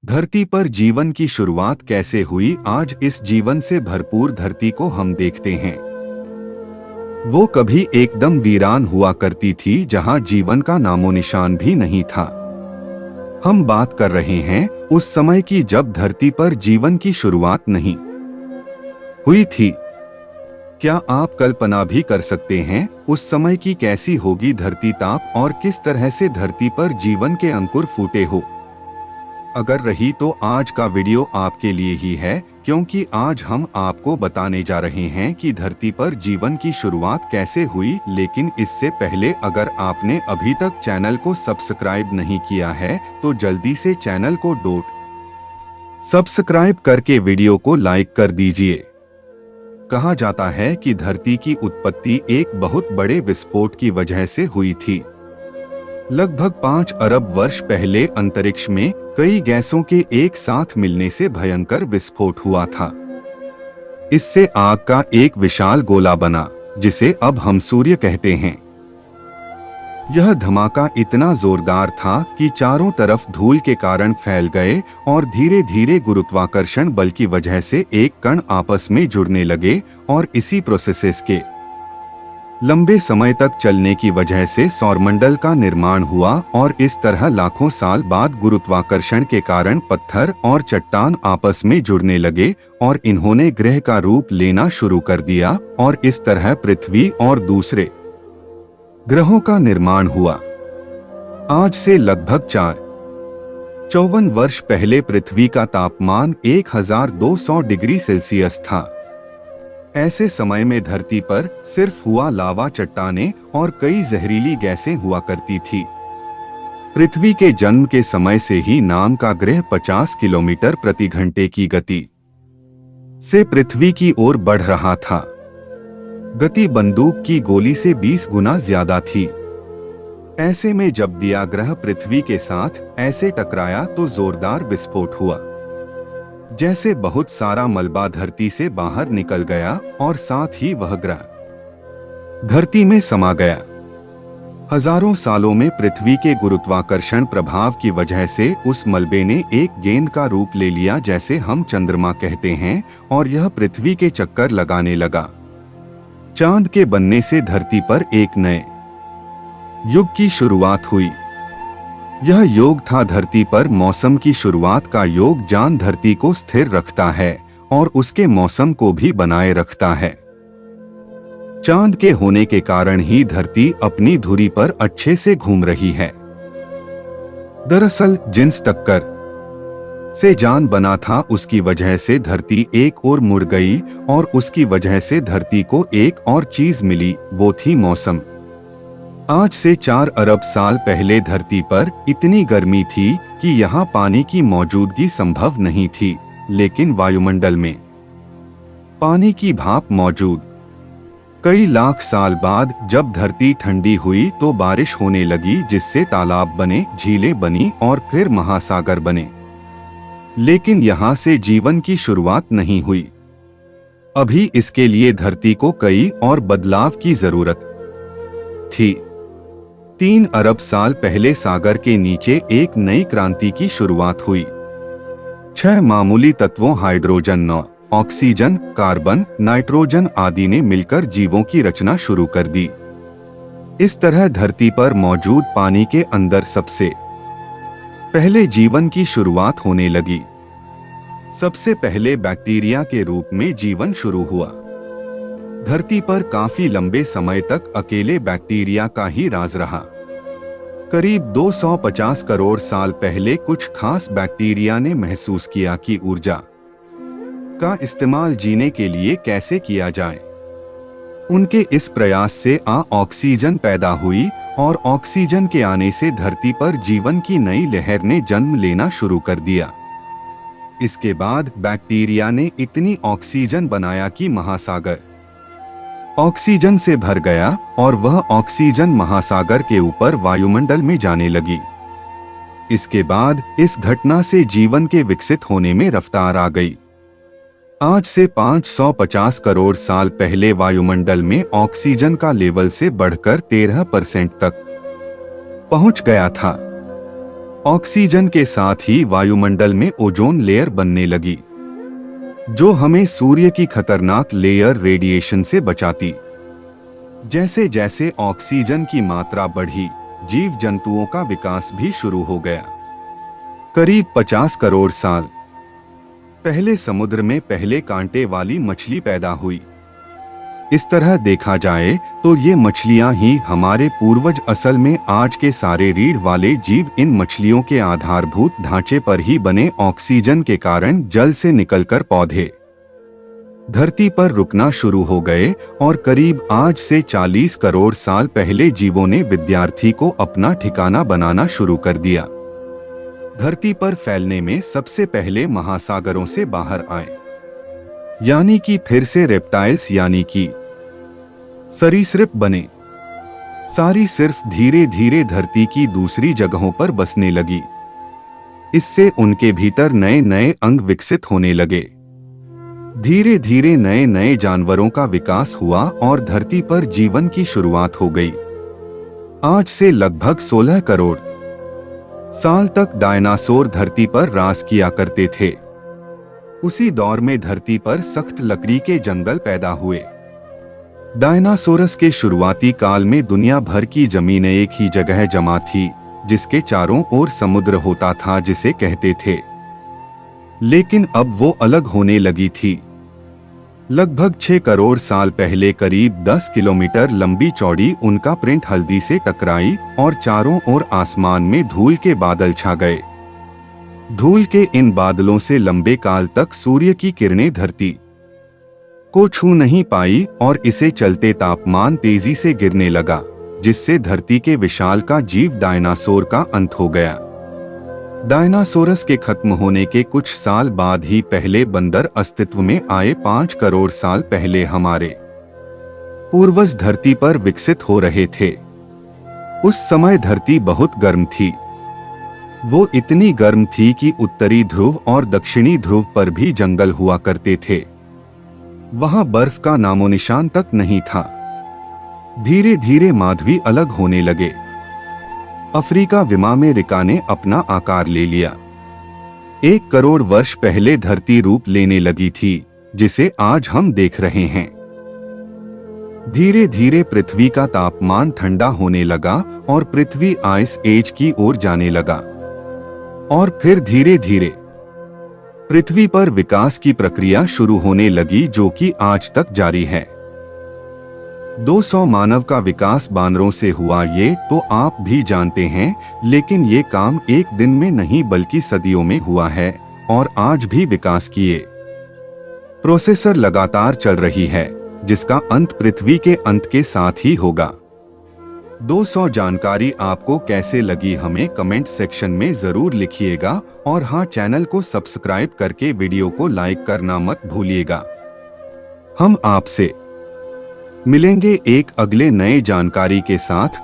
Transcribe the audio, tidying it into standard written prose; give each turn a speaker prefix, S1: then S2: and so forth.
S1: धरती पर जीवन की शुरुआत कैसे हुई, आज इस जीवन से भरपूर धरती को हम देखते हैं। वो कभी एकदम वीरान हुआ करती थी जहां जीवन का नामो निशान भी नहीं था। हम बात कर रहे हैं उस समय की जब धरती पर जीवन की शुरुआत नहीं हुई थी। क्या आप कल्पना भी कर सकते हैं उस समय की कैसी होगी धरती ताप और किस तरह से धरती पर जीवन के अंकुर फूटे हो? अगर रही तो आज का वीडियो आपके लिए ही है, क्योंकि आज हम आपको बताने जा रहे हैं कि धरती पर जीवन की शुरुआत कैसे हुई। लेकिन इससे पहले अगर आपने अभी तक चैनल को सब्सक्राइब नहीं किया है तो जल्दी से चैनल को सब्सक्राइब करके वीडियो को लाइक कर दीजिए। कहा जाता है कि धरती की उत्पत्ति एक बहुत बड़े विस्फोट की वजह से हुई थी। लगभग 5 अरब वर्ष पहले अंतरिक्ष में कई गैसों के एक साथ मिलने से भयंकर विस्फोट हुआ था। इससे आग का एक विशाल गोला बना, जिसे अब हम सूर्य कहते हैं। यह धमाका इतना जोरदार था कि चारों तरफ धूल के कारण फैल गए और धीरे धीरे गुरुत्वाकर्षण बल की वजह से एक कण आपस में जुड़ने लगे और इसी प्रोसेस के लंबे समय तक चलने की वजह से सौरमंडल का निर्माण हुआ। और इस तरह लाखों साल बाद गुरुत्वाकर्षण के कारण पत्थर और चट्टान आपस में जुड़ने लगे और इन्होंने ग्रह का रूप लेना शुरू कर दिया और इस तरह पृथ्वी और दूसरे ग्रहों का निर्माण हुआ। आज से लगभग 54 वर्ष पहले पृथ्वी का तापमान 1200 डिग्री सेल्सियस था। ऐसे समय में धरती पर सिर्फ हुआ लावा, चट्टानें और कई जहरीली गैसें हुआ करती थी। पृथ्वी के जन्म के समय से ही नाम का ग्रह 50 किलोमीटर प्रति घंटे की गति से पृथ्वी की ओर बढ़ रहा था। गति बंदूक की गोली से 20 गुना ज्यादा थी। ऐसे में जब दिया ग्रह पृथ्वी के साथ ऐसे टकराया तो जोरदार विस्फोट हुआ, जैसे बहुत सारा मलबा धरती से बाहर निकल गया और साथ ही वह ग्रह धरती में समा गया। हजारों सालों में पृथ्वी के गुरुत्वाकर्षण प्रभाव की वजह से उस मलबे ने एक गेंद का रूप ले लिया, जैसे हम चंद्रमा कहते हैं, और यह पृथ्वी के चक्कर लगाने लगा। चांद के बनने से धरती पर एक नए युग की शुरुआत हुई। यह योग था धरती पर मौसम की शुरुआत का योग। जान धरती को स्थिर रखता है और उसके मौसम को भी बनाए रखता है। चांद के होने के कारण ही धरती अपनी धुरी पर अच्छे से घूम रही है। दरअसल जिस टक्कर से जान बना था उसकी वजह से धरती एक ओर मुड़ गई और उसकी वजह से धरती को एक और चीज मिली, वो थी मौसम। आज से 4 अरब साल पहले धरती पर इतनी गर्मी थी कि यहाँ पानी की मौजूदगी संभव नहीं थी, लेकिन वायुमंडल में पानी की भाप मौजूद। कई लाख साल बाद जब धरती ठंडी हुई तो बारिश होने लगी, जिससे तालाब बने, झीलें बनी और फिर महासागर बने। लेकिन यहाँ से जीवन की शुरुआत नहीं हुई। अभी इसके लिए धरती को कई और बदलाव की जरूरत थी। 3 अरब साल पहले सागर के नीचे एक नई क्रांति की शुरुआत हुई। 6 मामूली तत्वों हाइड्रोजन, ऑक्सीजन, कार्बन, नाइट्रोजन आदि ने मिलकर जीवों की रचना शुरू कर दी। इस तरह धरती पर मौजूद पानी के अंदर सबसे पहले जीवन की शुरुआत होने लगी। सबसे पहले बैक्टीरिया के रूप में जीवन शुरू हुआ। धरती पर काफी लंबे समय तक अकेले बैक्टीरिया का ही राज रहा। करीब 250 करोड़ साल पहले कुछ खास बैक्टीरिया ने महसूस किया कि ऊर्जा का इस्तेमाल जीने के लिए कैसे किया जाए। उनके इस प्रयास से ऑक्सीजन पैदा हुई और ऑक्सीजन के आने से धरती पर जीवन की नई लहर ने जन्म लेना शुरू कर दिया। इसके बाद बैक्टीरिया ने इतनी ऑक्सीजन बनाया कि महासागर ऑक्सीजन से भर गया और वह ऑक्सीजन महासागर के ऊपर वायुमंडल में जाने लगी। इसके बाद इस घटना से जीवन के विकसित होने में रफ्तार आ गई। आज से 550 करोड़ साल पहले वायुमंडल में ऑक्सीजन का लेवल से बढ़कर 13% तक पहुंच गया था। ऑक्सीजन के साथ ही वायुमंडल में ओजोन लेयर बनने लगी, जो हमें सूर्य की खतरनाक लेयर रेडिएशन से बचाती। जैसे जैसे ऑक्सीजन की मात्रा बढ़ी, जीव जंतुओं का विकास भी शुरू हो गया। करीब 50 करोड़ साल पहले समुद्र में पहले कांटे वाली मछली पैदा हुई। इस तरह देखा जाए तो ये मछलियां ही हमारे पूर्वज, असल में आज के सारे रीढ़ वाले जीव इन मछलियों के आधारभूत ढांचे पर ही बने। ऑक्सीजन के कारण जल से निकलकर पौधे धरती पर रुकना शुरू हो गए और करीब आज से 40 करोड़ साल पहले जीवों ने विद्यार्थी को अपना ठिकाना बनाना शुरू कर दिया। धरती पर फैलने में सबसे पहले महासागरों से बाहर आए, यानी कि फिर से रेप्टाइल्स यानी कि सरीसृप बने। सारी सिर्फ धीरे धीरे धरती की दूसरी जगहों पर बसने लगी। इससे उनके भीतर नए नए अंग विकसित होने लगे। धीरे धीरे नए नए जानवरों का विकास हुआ और धरती पर जीवन की शुरुआत हो गई। आज से लगभग 16 करोड़ साल तक डायनासोर धरती पर राज किया करते थे। उसी दौर में धरती पर सख्त लकड़ी के जंगल पैदा हुए। डायनासोरस के शुरुआती काल में दुनिया भर की जमीन एक ही जगह जमा थी, जिसके चारों ओर समुद्र होता था जिसे कहते थे। लेकिन अब वो अलग होने लगी थी। लगभग 6 करोड़ साल पहले करीब 10 किलोमीटर लंबी चौड़ी उनका प्रिंट हल्दी से टकराई और चारों ओर आसमान में धूल के बादल छा गए। धूल के इन बादलों से लंबे काल तक सूर्य की किरणें धरती को छू नहीं पाई और इसे चलते तापमान तेजी से गिरने लगा, जिससे धरती के विशालकाय जीव डायनासोर का अंत हो गया। डायनासोरस के खत्म होने के कुछ साल बाद ही पहले बंदर अस्तित्व में आए। 5 करोड़ साल पहले हमारे पूर्वज धरती पर विकसित हो रहे थे। उस समय धरती बहुत गर्म थी। वो इतनी गर्म थी कि उत्तरी ध्रुव और दक्षिणी ध्रुव पर भी जंगल हुआ करते थे। वहां बर्फ का नामोनिशान तक नहीं था। धीरे धीरे माधवी अलग होने लगे। अफ्रीका विमामेरिका ने अपना आकार ले लिया। 1 करोड़ वर्ष पहले धरती रूप लेने लगी थी, जिसे आज हम देख रहे हैं। धीरे धीरे पृथ्वी का तापमान ठंडा होने लगा और पृथ्वी आइस एज की ओर जाने लगा। और फिर धीरे धीरे पृथ्वी पर विकास की प्रक्रिया शुरू होने लगी, जो कि आज तक जारी है। 200 मानव का विकास बानरों से हुआ, ये तो आप भी जानते हैं, लेकिन ये काम एक दिन में नहीं बल्कि सदियों में हुआ है और आज भी विकास किए प्रोसेसर लगातार चल रही है, जिसका अंत पृथ्वी के अंत के साथ ही होगा। 200 जानकारी आपको कैसे लगी हमें कमेंट सेक्शन में जरूर लिखिएगा और हाँ, चैनल को सब्सक्राइब करके वीडियो को लाइक करना मत भूलिएगा। हम आपसे मिलेंगे एक अगले नए जानकारी के साथ।